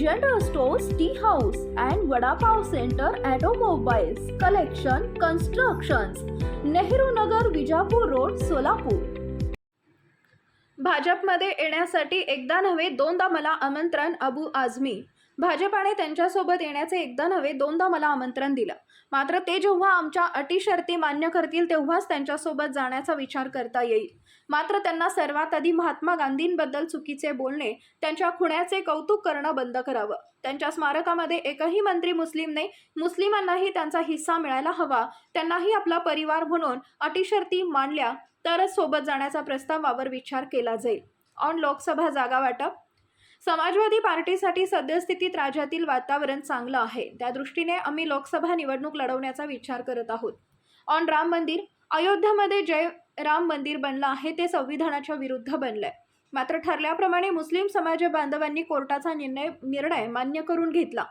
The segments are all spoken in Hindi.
General stores, tea house and vada pav centre, automobiles, collection, constructions, Nehru Nagar, Vijapur road, Solapur. भाजपमध्ये येण्यासाठी एकदा नव्हे दोनदा मला आमंत्रण. अबू आझमी. भाजपाने त्यांच्यासोबत येण्याचे एकदा नव्हे दोनदा मला आमंत्रण दिलं. मात्र ते जेव्हा आमच्या अटी शर्ती मान्य करतील तेव्हाच त्यांच्यासोबत जाण्याचा विचार करता येईल. मात्र त्यांना सर्वात आधी महात्मा गांधींबद्दल चुकीचे बोलणे, त्यांच्या खुण्याचे कौतुक करणं बंद करावं. त्यांच्या स्मारकामध्ये एकही मंत्री मुस्लिम नाही. मुस्लिमांनाही त्यांचा हिस्सा मिळायला हवा. त्यांनाही आपला परिवार म्हणून अटी शर्ती मांडल्या तरच सोबत जाण्याचा प्रस्तावावर विचार केला जाईल. ऑन लोकसभा जागा वाटप. समाजवादी पार्टीसाठी सद्यस्थितीत राज्यातील वातावरण चांगलं आहे. त्या दृष्टीने आम्ही लोकसभा निवडणूक लढवण्याचा विचार करत आहोत. ऑन राम मंदिर. अयोध्यामध्ये जय राम मंदिर बनलं आहे ते संविधानाच्या विरुद्ध बनलंय. मात्र ठरल्याप्रमाणे मुस्लिम समाज बांधवांनी कोर्टाचा निर्णय मान्य करून घेतला.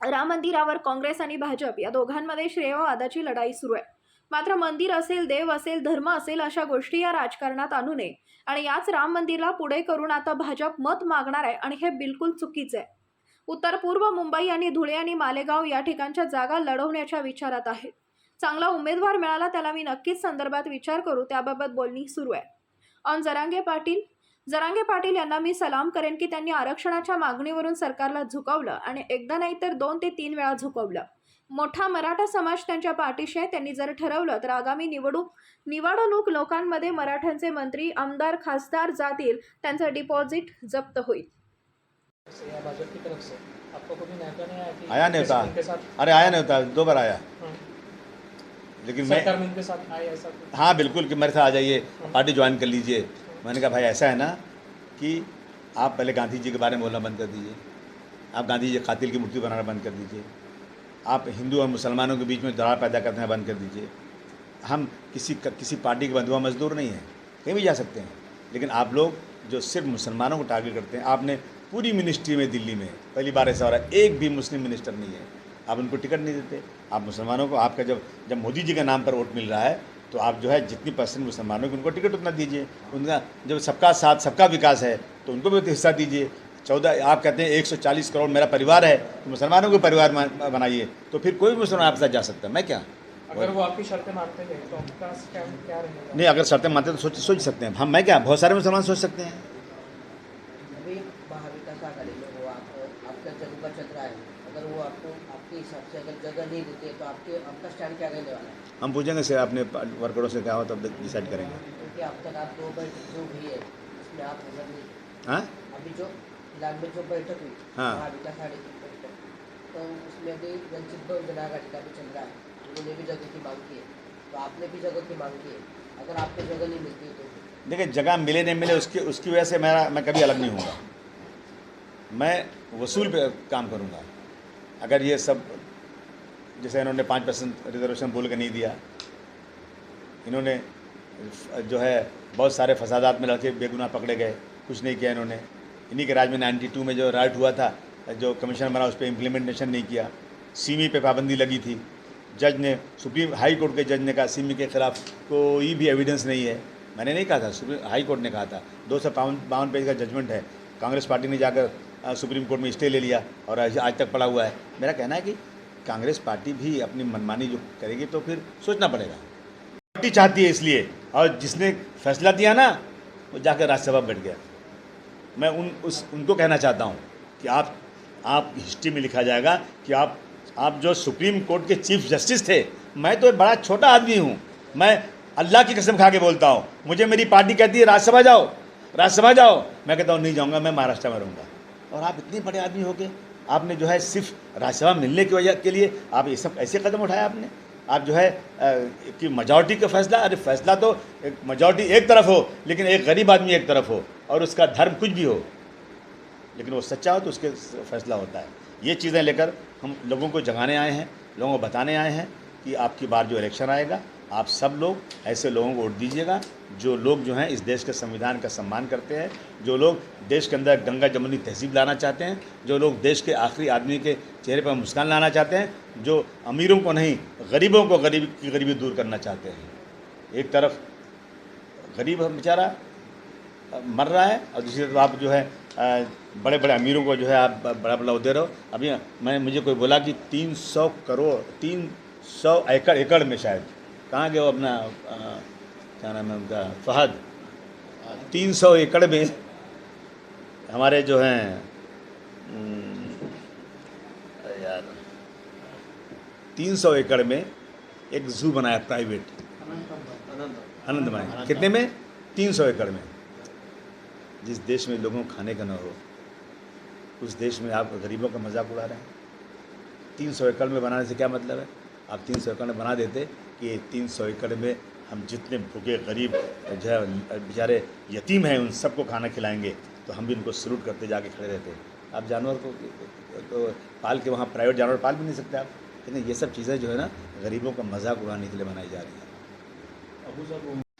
राम मंदिरावर काँग्रेस आणि भाजप या दोघांमध्ये श्रेयवादाची लढाई सुरू आहे. मात्र मंदिर असेल, देव असेल, धर्म असेल अशा गोष्टी या राजकारणात आणू नये आणि याच राम मंदिरला पुढे करून आता भाजप मत मागणार आहे आणि हे बिलकुल चुकीचं आहे. उत्तर पूर्व मुंबई आणि धुळे आणि मालेगाव या ठिकाणच्या जागा लढवण्याच्या विचारात आहे. चांगला उमेदवार मिळाला त्याला मी नक्कीच संदर्भात विचार करू, त्याबाबत बोलणी सुरू आहे. ऑन जरांगे पाटील. जरांगे पाटील यांना मी सलाम करेन की त्यांनी आरक्षणाच्या मागणीवरून सरकारला झुकवलं आणि एकदा नाही तर 2 ते 3 वेळा झुकवलं. मोठा मराठा समाज त्यांच्या पाठीशी आहे. त्यांनी जर ठरवलं तर आगामी निवडणूक लोकांमध्ये मराठ्यांचे मंत्री, आमदार, खासदार जातील, त्यांचं डिपॉझिट जप्त होईल. आया नहीं होता, अरे आया नहीं होता, 2 बार आया, लेकिन मैं के साथ आए ऐसा कुछ? हाँ बिल्कुल कि मेरे साथ आ जाइए, पार्टी ज्वाइन कर लीजिए. मैंने कहा भाई ऐसा है ना कि आप पहले गांधी जी के बारे में बोलना बंद कर दीजिए. आप गांधी जी कातिल की मूर्ति बनाना बंद कर दीजिए. आप हिंदू और मुसलमानों के बीच में दरार पैदा करना बंद कर दीजिए. हम किसी पार्टी के बंधुआ मजदूर नहीं हैं, कहीं भी जा सकते हैं. लेकिन आप लोग जो सिर्फ मुसलमानों को टारगेट करते हैं, आपने पूरी मिनिस्ट्री में दिल्ली में पहली बार ऐसा हो रहा है, एक भी मुस्लिम मिनिस्टर नहीं है. आप उनको टिकट नहीं देते. आप मुसलमानों को, आपका जब मोदी जी के नाम पर वोट मिल रहा है तो आप जो है जितनी % मुसलमानों को उनको टिकट उतना दीजिए. उनका जब सबका साथ सबका विकास है तो उनको भी हिस्सा दीजिए. 14 आप कहते हैं 140 करोड़ मेरा परिवार है तो मुसलमानों को परिवार बनाइए, तो फिर कोई भी मुसलमान आपके साथ जा सकता है. मैं क्या, अगर वो आपकी शर्तें मानते हैं तो आपका स्टैंड क्या रहेगा? नहीं, अगर शर्तें मानते तो सोच सकते हैं हम. मैं क्या, बहुत सारे मुसलमान सोच सकते हैं. अभी महाविकास आघाड़ी में वो आपका जगह बचत रहा है, अगर वो आपको आपके हिसाब से अगर जगह नहीं देते तो आपका स्टैंड क्या रहने वाला है? हम पूछेंगे सर अपने वर्करों से क्या हो तब डिसाइड करेंगे. क्योंकि अब तक आप 2 बैठक जो हुई है उसमें आप नजर नहीं. हाँ अभी जो फिलहाल में जो बैठक हुई हाँ. महाविकास आघाड़ी की बैठक, तो उसमें भी वंचित बहुजन आघाड़ी का भी चल रहा है, उन्होंने भी जगह की मांग की है, तो आपने भी जगह की मांग की है. अगर आपको जगह नहीं मिलती तो देखिए, जगह मिले नहीं मिले उसकी वजह से मैं कभी अलग नहीं होऊंगा. मैं वसूल पे काम करूंगा. अगर ये सब जैसे इन्होंने 5% रिजर्वेशन बोल के नहीं दिया, इन्होंने जो है बहुत सारे फसादात में लड़के बेगुनाह पकड़े गए, कुछ नहीं किया इन्होंने. इन्हीं के राज में 92 में जो राइट हुआ था, जो कमीशन बना उस पर इम्प्लीमेंटेशन नहीं किया. सीमी पे पाबंदी लगी थी. जज ने, सुप्रीम हाई कोर्ट के जज ने कहा सीमी के खिलाफ कोई भी एविडेंस नहीं है. मैंने नहीं कहा था, सुप्रीम हाई कोर्ट ने कहा था. 252 पेज का जजमेंट है. कांग्रेस पार्टी ने जाकर सुप्रीम कोर्ट में स्टे ले लिया और आज तक पड़ा हुआ है. मेरा कहना है कि कांग्रेस पार्टी भी अपनी मनमानी जो करेगी तो फिर सोचना पड़ेगा. पार्टी चाहती है इसलिए, और जिसने फैसला दिया ना वो जाकर राज्यसभा बैठ गया. मैं उनको कहना चाहता हूँ कि आप हिस्ट्री में लिखा जाएगा कि आप जो सुप्रीम कोर्ट के चीफ जस्टिस थे. मैं तो बड़ा छोटा आदमी हूँ. मैं अल्लाह की कसम खा के बोलता हूँ, मुझे मेरी पार्टी कहती है राज्यसभा जाओ, मैं कहता हूँ नहीं जाऊँगा, मैं महाराष्ट्र में रहूँगा. और आप इतने बड़े आदमी हो गए, आपने जो है सिर्फ राज्यसभा मिलने की वजह के लिए आप ये सब ऐसे कदम उठाया आपने. आप जो है कि मेजॉरिटी का फैसला, अरे फैसला तो मेजॉरिटी एक तरफ हो लेकिन एक गरीब आदमी एक तरफ हो और उसका धर्म कुछ भी हो, लेकिन वो सच्चा हो तो उसके फैसला होता है. ये चीज़ें लेकर हम लोगों को जगाने आए हैं, लोगों को बताने आए हैं कि आपकी बार जो इलेक्शन आएगा आप सब लोग ऐसे लोगों को वोट दीजिएगा जो लोग जो हैं इस देश के संविधान का सम्मान करते हैं, जो लोग देश के अंदर गंगा जमुनी तहजीब लाना चाहते हैं, जो लोग देश के आखिरी आदमी के चेहरे पर मुस्कान लाना चाहते हैं, जो अमीरों को नहीं गरीबों को गरीबी दूर करना चाहते हैं. एक तरफ गरीब बेचारा मर रहा है और दूसरी तरफ आप जो है बड़े बड़े अमीरों को जो है आप बड़ा बड़ा दे रहे हो। अभी मुझे कोई बोला कि 300 करोड़ 300 एकड़ में शायद, कहाँ गए वो अपना क्या नाम है उनका, फहद, 300 एकड़ में हमारे जो हैं यार 300 एकड़ में एक जू बनाया प्राइवेट, आनंदमय। कितने में? 300 एकड़ में। जिस देश में लोगों को खाने का न हो, उस देश में आप गरीबों का मजाक उड़ा रहे हैं। 300 एकड़ में बनाने से क्या मतलब है? आप 300 एकड़ में बना देते कि 300 एकड़ में हम जितने भूखे गरीब जो है बेचारे यतीम हैं उन सबको खाना खिलाएंगे, तो हम भी उनको सल्यूट करते जाके खड़े रहते। आप जानवर को तो पाल के वहाँ प्राइवेट जानवर पाल भी नहीं सकते आप। लेकिन ये सब चीज़ें जो है ना गरीबों का मजाक उड़ाने के लिए बनाई जा रही है।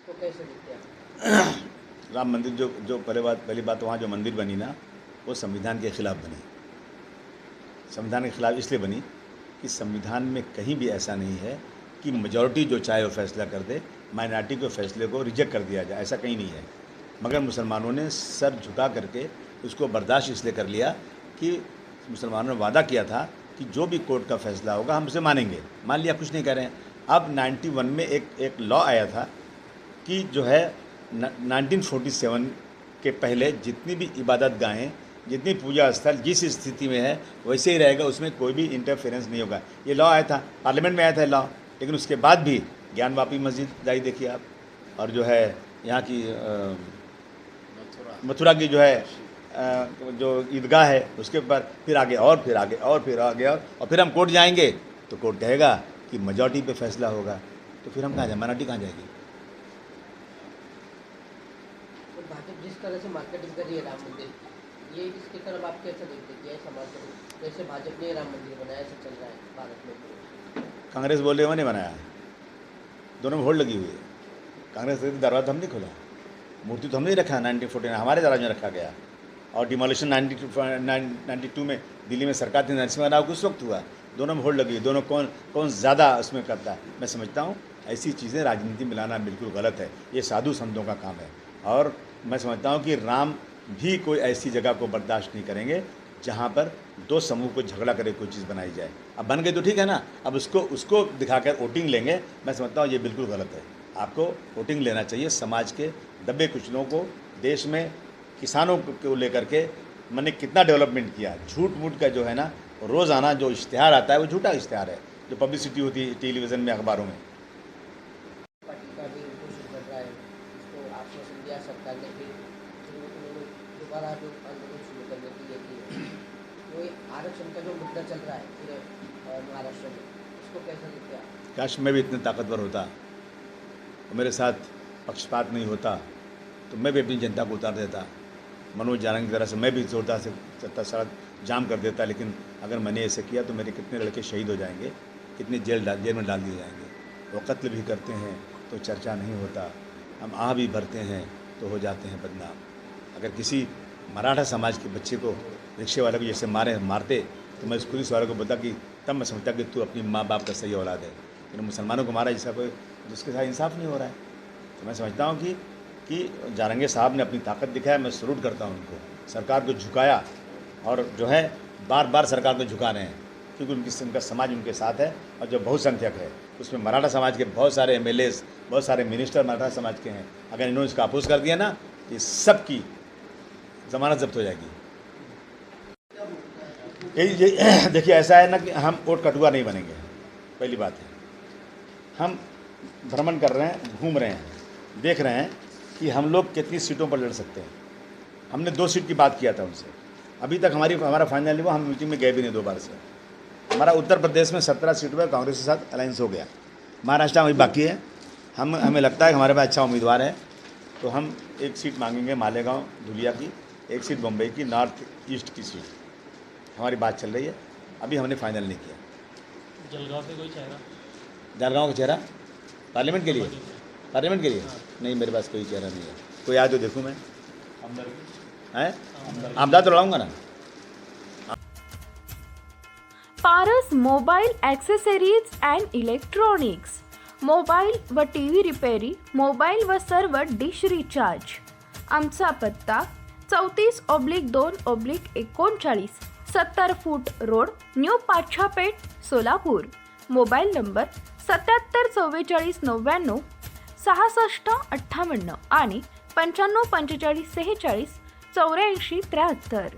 तो कैसे दिखते हैं? राम मंदिर जो पहली बात वहाँ जो मंदिर बनी ना, वो संविधान के खिलाफ बनी। संविधान के खिलाफ इसलिए बनी कि संविधान में कहीं भी ऐसा नहीं है कि मेजॉरिटी जो चाहे वो फैसला कर दे, माइनॉरिटी के फैसले को रिजेक्ट कर दिया जाए, ऐसा कहीं नहीं है। मगर मुसलमानों ने सर झुका करके उसको बर्दाश्त इसलिए कर लिया कि मुसलमानों ने वादा किया था कि जो भी कोर्ट का फैसला होगा हम उसे मानेंगे। मान लिया, कुछ नहीं कह रहे हैं। अब 91 में एक लॉ आया था कि जो है 1947 के पहले जितनी भी इबादत गाहें, जितनी पूजा स्थल जिस स्थिति में है वैसे ही रहेगा, उसमें कोई भी इंटरफेरेंस नहीं होगा। ये लॉ आया था, पार्लियामेंट में आया था लॉ। लेकिन उसके बाद भी ज्ञानवापी मस्जिद जाई देखिए आप, और जो है यहाँ की मथुरा की जो है जो ईदगाह है उसके ऊपर फिर आगे और फिर आगे और फिर आगे और फिर हम कोर्ट जाएंगे तो कोर्ट कहेगा कि मेजॉरिटी पे फैसला होगा, तो फिर हम कहाँ जाए, माइनॉरिटी कहाँ जाएगी? तो भाजपा जिस तरह से मार्केटिंग कर रही है राम मंदिर, ये इसकी तरफ आप कैसे देखते हैं? ऐसा मार्केटिंग जैसे भाजपा ने राम मंदिर बनाया, ऐसा चल रहा है भारत में। कांग्रेस बोल रही है मैंने बनाया, दोनों में होड़ लगी हुई है। कांग्रेस का दरवाजा हमने खोला, मूर्ति तो हमने ही रखा, 1949 हमारे दरवाजे में रखा गया। और डिमोलिशन 92 में दिल्ली में सरकार थी, नरसिम्हा राव उस वक्त हुआ। दोनों में होड़ लगी, दोनों कौन ज़्यादा उसमें करता है। मैं समझता हूँ ऐसी चीज़ें राजनीति में लाना बिल्कुल गलत है, ये साधु संतों का काम है। और मैं समझता हूँ कि राम भी कोई ऐसी जगह को बर्दाश्त नहीं करेंगे जहाँ पर दो समूह को झगड़ा करे कोई चीज़ बनाई जाए। अब बन गई तो ठीक है ना, अब उसको दिखाकर वोटिंग लेंगे, मैं समझता हूँ ये बिल्कुल गलत है। आपको वोटिंग लेना चाहिए समाज के दबे कुचलों को। देश में किसानों को लेकर के मैंने कितना डेवलपमेंट किया। झूठ मूठ का जो है ना रोज़ाना जो इश्तिहार आता है वो झूठा इश्तिहार है, जो पब्लिसिटी होती है टेलीविज़न में, अखबारों में। पार्टी का भी कोशिश कर रहा है, इसको आश्वासन दिया सरकार ने, फिर उन्होंने दोबारा जो आंदोलन शुरू करने की ये की। वो आरक्षण का जो मुद्दा चल रहा है पूरे महाराष्ट्र में, इसको कैसे देखते हैं? काश मैं भी इतने ताकतवर होता तो मेरे साथ पक्षपात नहीं होता, तो मैं भी अपनी जनता को उतार देता। मनोज जारंग की तरह से मैं भी जोरदार से सड़क जाम कर देता। लेकिन अगर मैंने ऐसे किया तो मेरे कितने लड़के शहीद हो जाएंगे, कितने जेल में डाल दिए जाएंगे। वो कत्ल भी करते हैं तो चर्चा नहीं होता, हम आह भी भरते हैं तो हो जाते हैं बदनाम। अगर किसी मराठा समाज के बच्चे को रिक्शे वाले को जैसे मारते तो मैं पुलिस वाले को बोलता कि तब मैं समझता कि तू अपनी माँ बाप का सही औलाद है। लेकिन मुसलमानों को मारा जिसके साथ इंसाफ नहीं हो रहा है। तो मैं समझता हूँ कि जारंगे साहब ने अपनी ताकत दिखाया, मैं सल्यूट करता हूँ उनको। सरकार को झुकाया और जो है बार बार सरकार को झुका रहे हैं, क्योंकि उनका समाज उनके साथ है। और जो बहुसंख्यक है उसमें मराठा समाज के बहुत सारे MLAs, बहुत सारे मिनिस्टर मराठा समाज के हैं। अगर इन्होंने इसका अपोज कर दिया ना तो सब की ज़मानत जब्त हो जाएगी। ये देखिए ऐसा है ना कि हम वोट कटुआ नहीं बनेंगे। पहली बात है, हम भ्रमण कर रहे हैं, घूम रहे हैं, देख रहे हैं कि हम लोग कितनी सीटों पर लड़ सकते हैं। हमने 2 सीट की बात किया था उनसे, अभी तक हमारा फाइनल नहीं हुआ। हम मीटिंग में गए भी नहीं 2 बार से। हमारा उत्तर प्रदेश में 17 सीटों पर कांग्रेस के साथ अलायंस हो गया। महाराष्ट्र में अभी बाकी है। हमें लगता है कि हमारे पास अच्छा उम्मीदवार है, तो हम 1 सीट मांगेंगे मालेगांव धुलिया की, 1 सीट बम्बई की, नॉर्थ ईस्ट की सीट। हमारी बात चल रही है, अभी हमने फाइनल नहीं किया। जलगांव से कोई चेहरा? जलगांव का चेहरा पार्लियामेंट के लिए नहीं, मेरे पास कोई चेहरा नहीं है। कोई आए तो देखूँ मैं, हैं आमदा तो लड़ाऊंगा ना। Paras mobile accessories and electronics, mobile व TV रिपेरी, मोबाईल व सर्व डिश रिचार्ज। आमचा पत्ता 34/2/39 70 foot road, new Pachhapeth, Solapur. Mobile number 77 44 99 66 58 आणि 95 45 46 84 73.